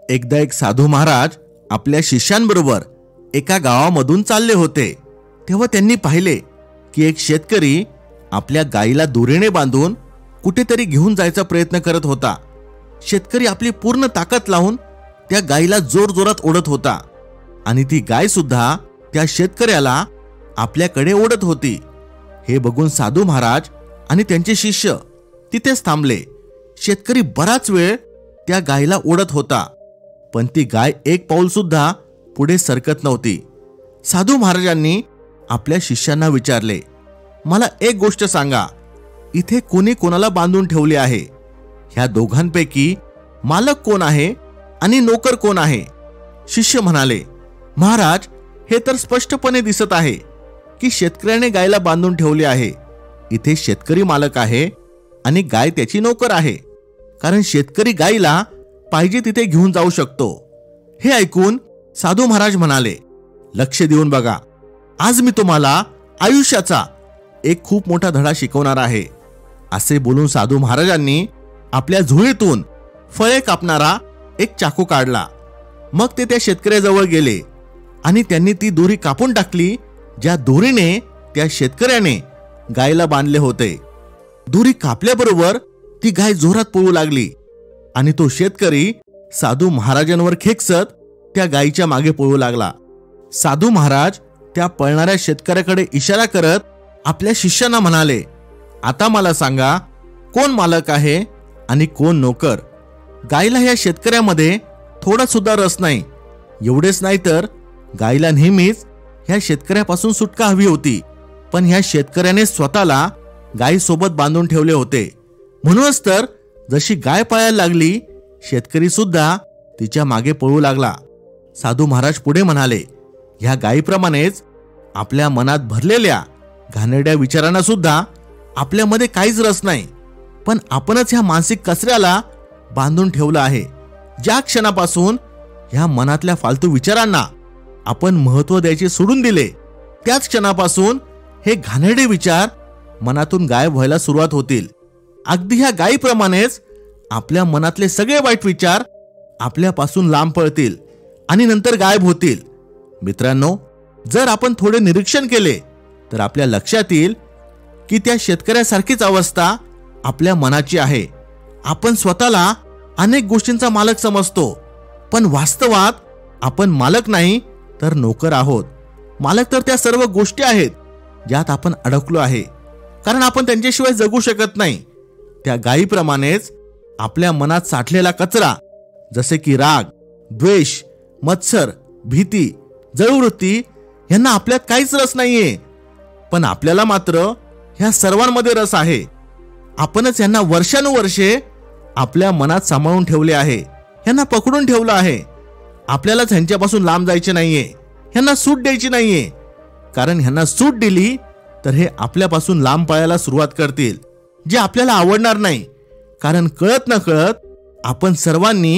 एकदा एक साधू महाराज आपल्या शिष्यांबरोबर एका गावामधून चालले होते. तेव्हा त्यांनी पाहिले की एक शेतकरी आपल्या गायीला दोरीने बांधून कुठेतरी घेऊन जायचा प्रयत्न करत होता. शेतकरी आपली पूर्ण ताकद लावून त्या गायीला जोरजोरात ओढत होता आणि ती गाय सुद्धा त्या शेतकऱ्याला आपल्याकडे ओढत होती. हे बघून साधू महाराज आणि त्यांचे शिष्य तिथेच थांबले. शेतकरी बराच वेळ त्या गायीला ओढत होता, पण ती गाय एक पाऊल सुद्धा पुढे सरकत नव्हती. साधू महाराजांनी आपल्या शिष्यांना विचारले, मला एक गोष्ट सांगा, इथे कोणी कोणाला बांधून ठेवले आहे? ह्या दोघांपैकी मालक कोण आहे आणि नोकर कोण आहे? शिष्य म्हणाले, महाराज, हे तर स्पष्टपणे दिसत आहे की शेतकऱ्याने गायला बांधून ठेवले आहे. इथे शेतकरी मालक आहे आणि गाय त्याची नोकर आहे, कारण शेतकरी गायीला पाहिजे तिथे घेऊन जाऊ शकतो. हे ऐकून साधू महाराज म्हणाले, लक्ष देऊन बघा, आज मी तुम्हाला आयुष्याचा एक खूप मोठा धडा शिकवणार आहे. असे बोलून साधू महाराजांनी आपल्या झोळीतून फळे कापणारा एक चाकू काढला. मग ते त्या शेतकऱ्याजवळ गेले आणि त्यांनी ती दोरी कापून टाकली, ज्या दोरीने त्या शेतकऱ्याने गायला बांधले होते. दोरी कापल्याबरोबर ती गाय जोरात पळू लागली आणि तो शेतकरी साधू महाराजांवर खेकसत त्या गायीच्या मागे पळू लागला. साधू महाराज त्या पळणाऱ्या शेतकऱ्याकडे इशारा करत आपल्या शिष्यांना म्हणाले, आता मला सांगा, कोण मालक आहे आणि कोण नोकर? गायीला ह्या शेतकऱ्यामध्ये थोडा सुद्धा रस नाही. एवढेच नाही तर गायीला नेहमीच ह्या शेतकऱ्यापासून सुटका हवी होती, पण ह्या शेतकऱ्याने स्वतःला गायीसोबत बांधून ठेवले होते. म्हणूनच तर जशी गाय पळायला लागली, शेतकरी सुद्धा तिच्या मागे पळू लागला. साधू महाराज पुढे म्हणाले, ह्या गायीप्रमाणेच आपल्या मनात भरलेल्या घाणेरड्या विचारांना सुद्धा आपल्यामध्ये काहीच रस नाही, पण आपणच ह्या मानसिक कचऱ्याला बांधून ठेवलं आहे. ज्या क्षणापासून ह्या मनातल्या फालतू विचारांना आपण महत्त्व द्यायचे सोडून दिले, त्याच क्षणापासून हे घाणेरडे विचार मनातून गायब व्हायला सुरुवात होतील. अगदी ह्या गायीप्रमाणेच आपल्या मनातले सगळे वाईट विचार आपल्यापासून लांब पळतील आणि नंतर गायब होतील. मित्रांनो, जर आपण थोडे निरीक्षण केले तर आपल्या लक्षात येईल की त्या शेतकऱ्यासारखीच अवस्था आपल्या मनाची आहे. आपण स्वतःला अनेक गोष्टींचा मालक समजतो, पण वास्तवात आपण मालक नाही तर नोकर आहोत. मालक तर त्या सर्व गोष्टी आहेत ज्यात आपण अडकलो आहे, कारण आपण त्यांच्याशिवाय जगू शकत नाही. त्या गायीप्रमाणेच आपल्या मनात साठलेला कचरा, जसे की राग, द्वेष, मत्सर, भीती, जळवृत्ती, यांना आपल्यात काहीच रस नाहीये, पण आपल्याला मात्र ह्या सर्वांमध्ये रस आहे. आपणच यांना वर्षानुवर्षे आपल्या मनात सांभाळून ठेवले आहे, यांना पकडून ठेवलं आहे. आपल्यालाच ह्यांच्यापासून लांब जायचे नाहीये, ह्यांना सूट द्यायची नाहीये, कारण ह्यांना सूट दिली तर हे आपल्यापासून लांब पळायला सुरुवात करतील, जे आपल्याला आवडणार नाही. कारण कळत न कळत आपण सर्वांनी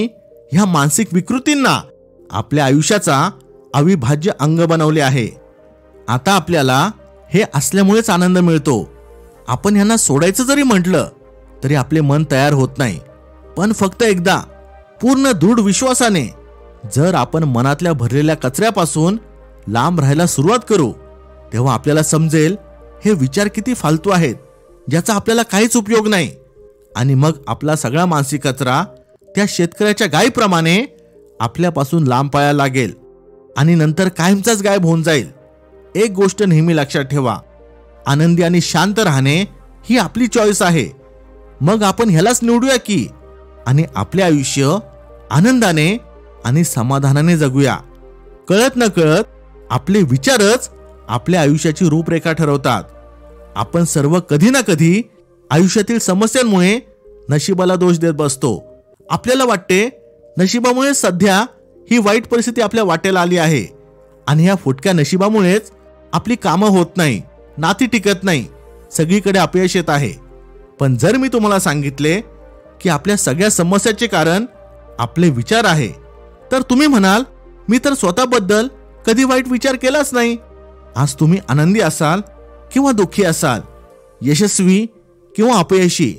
ह्या मानसिक विकृतींना आपल्या आयुष्याचा अविभाज्य अंग बनवले आहे. आता आपल्याला हे असल्यामुळेच आनंद मिळतो. आपण ह्यांना सोडायचं जरी म्हटलं तरी आपले मन तयार होत नाही. पण फक्त एकदा पूर्ण दृढ विश्वासाने जर आपण मनातल्या भरलेल्या कचऱ्यापासून लांब राहायला सुरुवात करू, तेव्हा आपल्याला समजेल हे विचार किती फालतू आहेत, ज्याचा आपल्याला काहीच उपयोग नाही. आणि मग आपला सगळा मानसिक कचरा त्या शेतकऱ्याच्या गायीप्रमाणे आपल्यापासून लांब पळायला लागेल आणि नंतर कायमचाच गायब होऊन जाईल. एक गोष्ट नेहमी लक्षात ठेवा, आनंदी आणि शांत राहणे ही आपली चॉईस आहे. मग आपण ह्यालाच निवडूया की आणि आपले आयुष्य आनंदाने आणि समाधानाने जगूया. कळत न कळत आपले विचारच आपल्या आयुष्याची रूपरेखा ठरवतात. आपण सर्व कधी ना कधी आयुष्यातील समस्यांमुळे नशिबाला दोष देत बसतो. आपल्याला वाटते नशिबामुळे सध्या ही वाईट परिस्थिती आपल्या वाटेला आली आहे आणि ह्या फुटक्या नशिबामुळेच आपली कामं होत नाही, नाती टिकत नाही, सगळीकडे अपयश येत आहे. पण जर मी तुम्हाला सांगितले की आपल्या सगळ्या समस्याचे कारण आपले विचार आहे, तर तुम्ही म्हणाल, मी तर स्वतःबद्दल कधी वाईट विचार केलाच नाही. आज तुम्ही आनंदी असाल किंवा दुःखी असाल, यशस्वी किंवा अपयशी,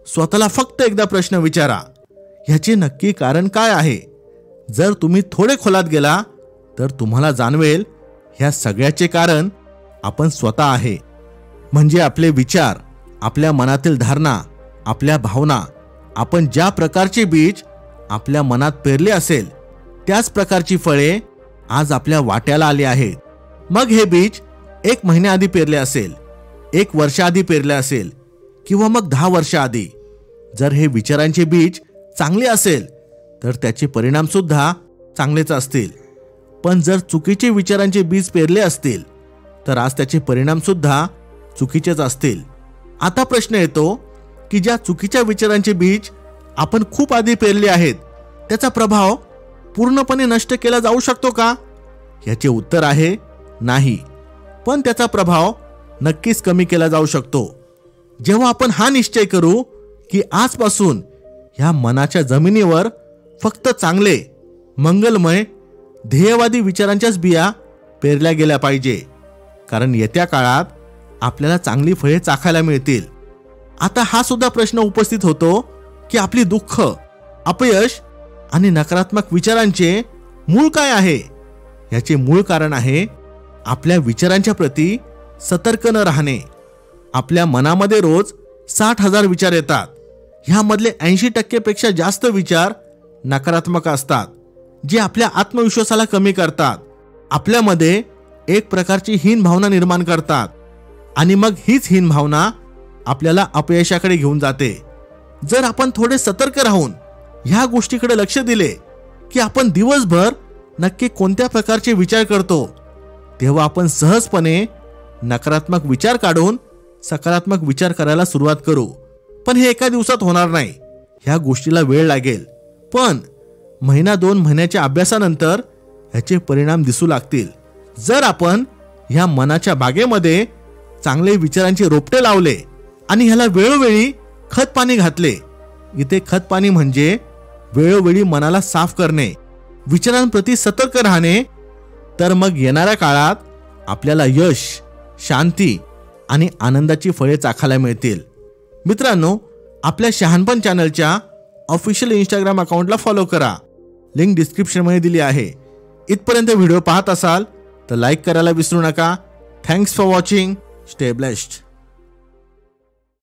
स्वतःला फक्त एकदा प्रश्न विचारा, ह्याचे नक्की कारण काय आहे? जर तुम्ही थोडे खोलात गेला तर तुम्हाला जाणवेल ह्या सगळ्याचे कारण आपण स्वतः आहे. म्हणजे आपले विचार, आपल्या मनातील धारणा, आपल्या भावना. आपण ज्या प्रकारचे बीज आपल्या मनात पेरले असेल त्याच प्रकारची फळे आज आपल्या वाट्याला आली आहेत. मग हे बीज 1 महिन्याआधी पेरले असेल, 1 वर्षाआधी पेरले असेल किंवा मग 10 वर्षाआधी. जर हे विचारांचे बीज चांगले असेल तर त्याचे परिणाम सुद्धा चांगलेच असतील. पण जर चुकीचे विचारांचे बीज पेरले असतील तर आज त्याचे परिणाम सुद्धा चुकीचेच असतील. आता प्रश्न येतो की ज्या चुकीच्या विचारांचे बीज आपण खूप आधी पेरले आहेत त्याचा प्रभाव पूर्णपणे नष्ट केला जाऊ शकतो का? याचे उत्तर आहे नाही. पण त्याचा प्रभाव नक्कीच कमी केला जाऊ शकतो. जेव्हा आपण हा निश्चय करू की आजपासून ह्या मनाच्या जमिनीवर फक्त चांगले, मंगलमय, ध्येयवादी विचारांच्याच बिया पेरल्या गेल्या पाहिजे, कारण येत्या काळात आपल्याला चांगली फळे चाखायला मिळतील. आता हा सुद्धा प्रश्न उपस्थित होतो की आपली दुःख, अपयश आणि नकारात्मक विचारांचे मूळ काय आहे? याचे मूळ कारण आहे आपल्या विचारांच्या प्रती सतर्क न राहणे. आपल्या मनामध्ये रोज 60,000 विचार येतात. ह्यामधले 80% पेक्षा जास्त विचार नकारात्मक असतात, जे आपल्या आत्मविश्वासाला कमी करतात, आपल्यामध्ये एक प्रकारची हीन भावना निर्माण करतात आणि मग हीच हीन भावना आपल्याला अपयशाकडे घेऊन जाते. जर आपण थोडे सतर्क राहून ह्या गोष्टीकडे लक्ष दिले की आपण दिवसभर नक्की कोणत्या प्रकारचे विचार करतो, तेव्हा आपण सहजपणे नकारात्मक विचार काढून सकारात्मक विचार करायला सुरुवात करू. पण हे एका दिवसात होणार नाही. ह्या गोष्टीला वेळ लागेल. पण 1-2 महिन्याच्या अभ्यासानंतर ह्याचे परिणाम दिसू लागतील. जर आपण ह्या मनाच्या बागेमध्ये चांगले विचारांचे रोपटे लावले आणि ह्याला वेळोवेळी खत पाणी घातले. इथे खत पाणी म्हणजे वेळोवेळी मनाला साफ करणे, विचारांप्रती सतर्क राहणे. तर मग येणाऱ्या काळात आपल्याला यश, शांती आणि आनंदाची फळे चाखायला मिळतील. मित्रांनो, आपल्या शहाणपण चॅनलच्या ऑफिशियल इंस्टाग्राम अकाउंटला फॉलो करा. लिंक डिस्क्रिप्शनमध्ये दिली आहे. इथपर्यंत व्हिडिओ पाहत असाल तर लाईक करायला विसरू नका. Thanks for watching. Stay blessed.